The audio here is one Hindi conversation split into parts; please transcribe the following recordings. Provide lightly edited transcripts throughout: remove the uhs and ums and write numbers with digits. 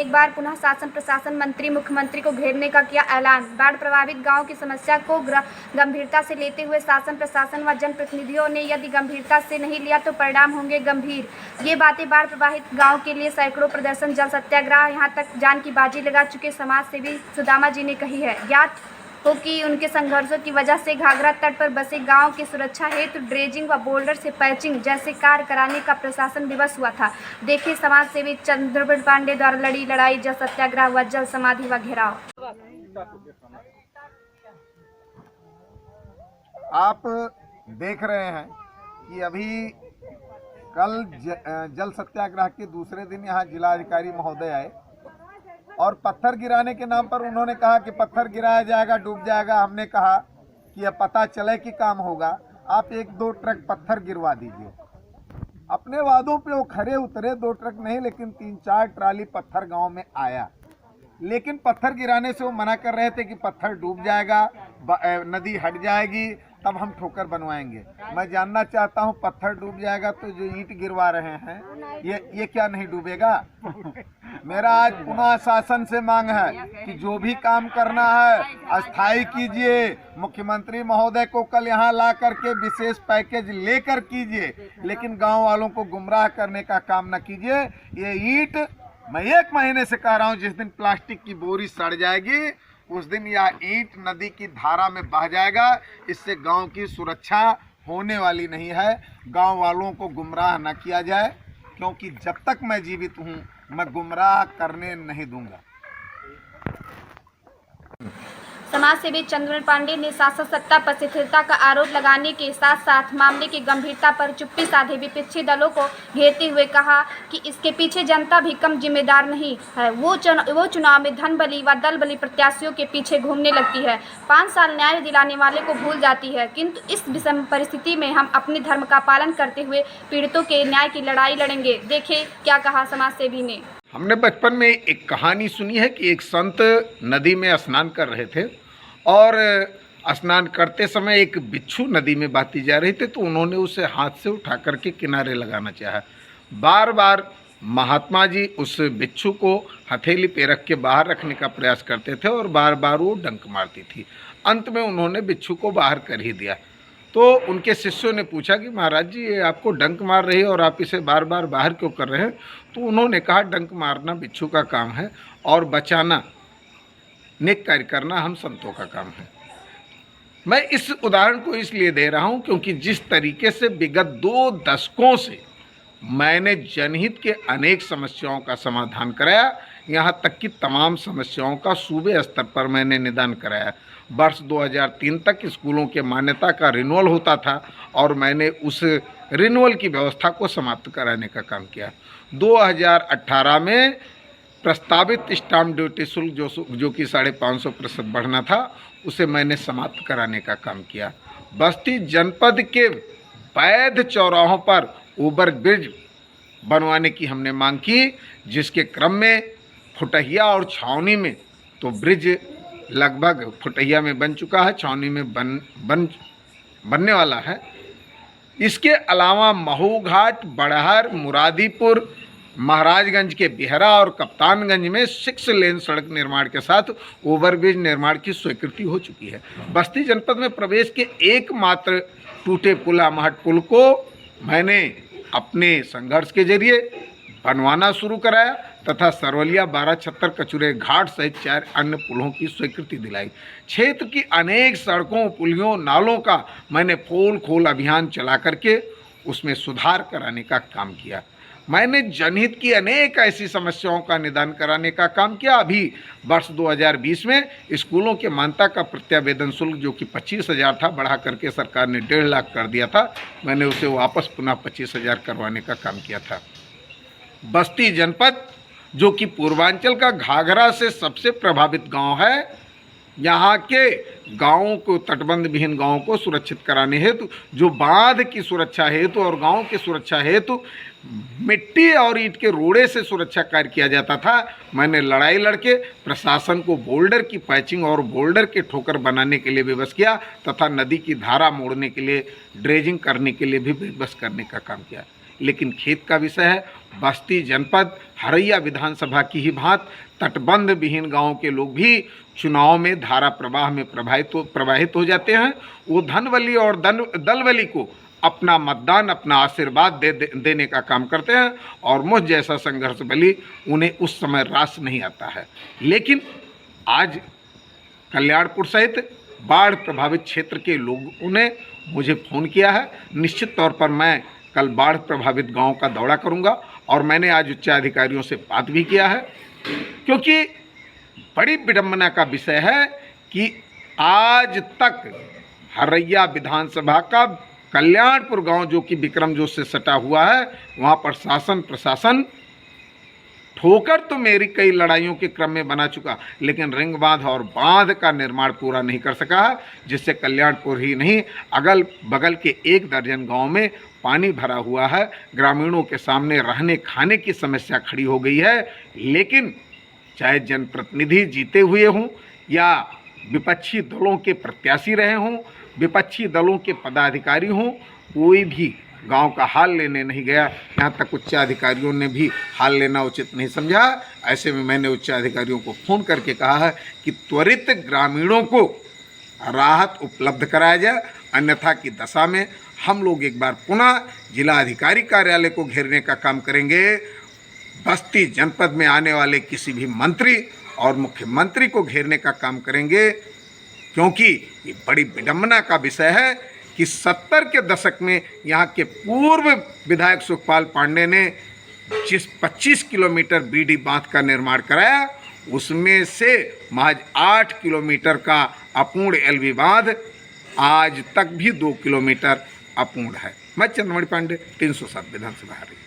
एक बार पुनः शासन प्रशासन मंत्री मुख्यमंत्री को घेरने का किया ऐलान। बाढ़ प्रभावित गांव की समस्या को गंभीरता से लेते हुए शासन प्रशासन व जनप्रतिनिधियों ने यदि गंभीरता से नहीं लिया तो परिणाम होंगे गंभीर। ये बातें बाढ़ प्रभावित गाँव के लिए सैकड़ों प्रदर्शन, जल सत्याग्रह, यहाँ तक जान की बाजी लगा चुके समाज सेवी सुदामा जी ने कही है। ज्ञात हो कि उनके संघर्षों की वजह से घाघरा तट पर बसे गांव की सुरक्षा हेतु ड्रेजिंग व बोल्डर से पैचिंग जैसे कार्य कराने का प्रशासन दिवस हुआ था। देखिए समाज सेवी चंद्रबीर पांडे द्वारा लड़ी लड़ाई, जल सत्याग्रह व जल समाधि व घेराव। आप देख रहे हैं कि अभी कल जल सत्याग्रह के दूसरे दिन यहाँ जिलाधिकारी महोदय आए और पत्थर गिराने के नाम पर उन्होंने कहा कि पत्थर गिराया जाएगा, डूब जाएगा। हमने कहा कि यह पता चले कि काम होगा, आप 1-2 ट्रक पत्थर गिरवा दीजिए। अपने वादों पे वो खरे उतरे, 2 ट्रक नहीं लेकिन 3-4 ट्राली पत्थर गांव में आया। लेकिन पत्थर गिराने से वो मना कर रहे थे कि पत्थर डूब जाएगा, नदी हट जाएगी, तब हम ठोकर बनवाएंगे। मैं जानना चाहता हूं, पत्थर डूब जाएगा तो जो ईंट गिरवा रहे हैं ये क्या नहीं डूबेगा? मेरा आज पुनः शासन से मांग है कि जो भी काम करना है अस्थायी कीजिए। मुख्यमंत्री महोदय को कल यहाँ ला करके विशेष पैकेज लेकर कीजिए, लेकिन गांव वालों को गुमराह करने का काम न कीजिए। ये ईंट मैं 1 महीने से कह रहा हूँ, जिस दिन प्लास्टिक की बोरी सड़ जाएगी उस दिन यह ईंट नदी की धारा में बह जाएगा। इससे गांव की सुरक्षा होने वाली नहीं है। गांव वालों को गुमराह न किया जाए, क्योंकि जब तक मैं जीवित हूं मैं गुमराह करने नहीं दूंगा। समाज सेवी चंद्रबीर पांडे ने शासन सत्ता पर शिथिलता का आरोप लगाने के साथ साथ मामले की गंभीरता पर चुप्पी साधे विपक्षी दलों को घेरते हुए कहा कि इसके पीछे जनता भी कम जिम्मेदार नहीं है। वो चुनाव में धन बली व दल बली प्रत्याशियों के पीछे घूमने लगती है, 5 साल न्याय दिलाने वाले को भूल जाती है। किंतु इस विषम परिस्थिति में हम अपने धर्म का पालन करते हुए पीड़ितों के न्याय की लड़ाई लड़ेंगे। देखें क्या कहा समाज सेवी ने। हमने बचपन में एक कहानी सुनी है कि एक संत नदी में स्नान कर रहे थे और स्नान करते समय एक बिच्छू नदी में बहती जा रही थी, तो उन्होंने उसे हाथ से उठा करके किनारे लगाना चाहा। बार बार महात्मा जी उस बिच्छू को हथेली पे रख के बाहर रखने का प्रयास करते थे और बार बार वो डंक मारती थी। अंत में उन्होंने बिच्छू को बाहर कर ही दिया। तो उनके शिष्यों ने पूछा कि महाराज जी, ये आपको डंक मार रही है और आप इसे बार बार बाहर क्यों कर रहे हैं? तो उन्होंने कहा, डंक मारना बिच्छू का काम है और बचाना, नेक कार्य करना हम संतों का काम है। मैं इस उदाहरण को इसलिए दे रहा हूं क्योंकि जिस तरीके से विगत 2 दशकों से मैंने जनहित के अनेक समस्याओं का समाधान कराया, यहाँ तक कि तमाम समस्याओं का सूबे स्तर पर मैंने निदान कराया। वर्ष 2003 तक स्कूलों के मान्यता का रिन्यूअल होता था और मैंने उस रिन्यूअल की व्यवस्था को समाप्त कराने का काम किया। 2018 में प्रस्तावित स्टाम्प ड्यूटी शुल्क जो कि 550% बढ़ना था, उसे मैंने समाप्त कराने का काम किया। बस्ती जनपद के वैध चौराहों पर ओवर ब्रिज बनवाने की हमने मांग की, जिसके क्रम में फुटहिया और छावनी में तो ब्रिज लगभग फुटहिया में बन चुका है, छावनी में बनने वाला है। इसके अलावा महू घाट, बड़हर, मुरादीपुर, महाराजगंज के बिहरा और कप्तानगंज में 6 लेन सड़क निर्माण के साथ ओवरब्रिज निर्माण की स्वीकृति हो चुकी है। बस्ती जनपद में प्रवेश के एकमात्र टूटे पुल महट पुल को मैंने अपने संघर्ष के जरिए बनवाना शुरू कराया तथा सरवलिया 1276 कचूरे घाट सहित 4 अन्य पुलों की स्वीकृति दिलाई। क्षेत्र की अनेक सड़कों, पुलियों, नालों का मैंने पोल खोल अभियान चला करके उसमें सुधार कराने का काम किया। मैंने जनहित की अनेक ऐसी समस्याओं का निदान कराने का काम किया। अभी वर्ष 2020 में स्कूलों के मान्यता का प्रत्यावेदन शुल्क जो कि 25,000 था, बढ़ा करके सरकार ने 1.5 लाख कर दिया था। मैंने उसे वापस पुनः 25,000 करवाने का काम किया था। बस्ती जनपद जो कि पूर्वांचल का घाघरा से सबसे प्रभावित गांव है, यहाँ के गांवों को, तटबंध विहीन गांवों को सुरक्षित कराने हेतु, जो बांध की सुरक्षा हेतु और गांव की सुरक्षा हेतु मिट्टी और ईंट के रोड़े से सुरक्षा कार्य किया जाता था, मैंने लड़ाई लड़के प्रशासन को बोल्डर की पैचिंग और बोल्डर के ठोकर बनाने के लिए विवश किया तथा नदी की धारा मोड़ने के लिए, ड्रेजिंग करने के लिए भी विवश करने का काम किया। लेकिन खेद का विषय है बस्ती जनपद हरैया विधानसभा की ही भांति तटबंध विहीन गांव के लोग भी चुनाव में धारा प्रवाह में प्रवाहित हो जाते हैं। वो धनबली और दलबली को अपना मतदान अपना आशीर्वाद देने का काम करते हैं और मुझ जैसा संघर्ष बली उन्हें उस समय रास नहीं आता है। लेकिन आज कल्याणपुर सहित बाढ़ प्रभावित क्षेत्र के लोगों ने मुझे फ़ोन किया है। निश्चित तौर पर मैं कल बाढ़ प्रभावित गांव का दौरा करूंगा और मैंने आज उच्चाधिकारियों से बात भी किया है, क्योंकि बड़ी विडंबना का विषय है कि आज तक हरैया विधानसभा का कल्याणपुर गांव जो कि विक्रम जोश से सटा हुआ है, वहां पर शासन प्रशासन ठोकर तो मेरी कई लड़ाइयों के क्रम में बना चुका, लेकिन रिंग बांध और बांध का निर्माण पूरा नहीं कर सका है, जिससे कल्याणपुर ही नहीं अगल बगल के 1 दर्जन गांव में पानी भरा हुआ है। ग्रामीणों के सामने रहने खाने की समस्या खड़ी हो गई है। लेकिन चाहे जनप्रतिनिधि जीते हुए हों या विपक्षी दलों के प्रत्याशी रहे हों, विपक्षी दलों के पदाधिकारी हों, कोई भी गांव का हाल लेने नहीं गया। यहाँ तक उच्चाधिकारियों ने भी हाल लेना उचित नहीं समझा। ऐसे में मैंने उच्चाधिकारियों को फ़ोन करके कहा है कि त्वरित ग्रामीणों को राहत उपलब्ध कराया जाए, अन्यथा की दशा में हम लोग एक बार पुनः जिला अधिकारी कार्यालय को घेरने का काम करेंगे। बस्ती जनपद में आने वाले किसी भी मंत्री और मुख्यमंत्री को घेरने का काम करेंगे, क्योंकि ये बड़ी विडंबना का विषय है कि 70 के दशक में यहाँ के पूर्व विधायक सुखपाल पांडे ने जिस 25 किलोमीटर बीडी बांध का निर्माण कराया, उसमें से महज 8 किलोमीटर का अपूर्ण एलवी बांध आज तक भी 2 किलोमीटर अपूर्ण है। मैं चंद्रमणि पांडे, 307 विधानसभा हरैया।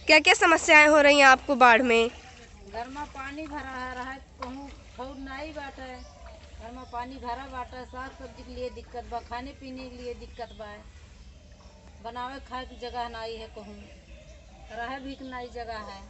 क्या क्या समस्याएं हो रही हैं आपको बाढ़ में? घर में पानी भरा रहा है, कहूँ खौर नहीं बाटे। घर में पानी भरा बाटे, साग सब्जी के लिए दिक्कत बा, खाने पीने के लिए दिक्कत बा, बनावे खाए की जगह नहीं है, कहूँ रहे भी नहीं जगह है।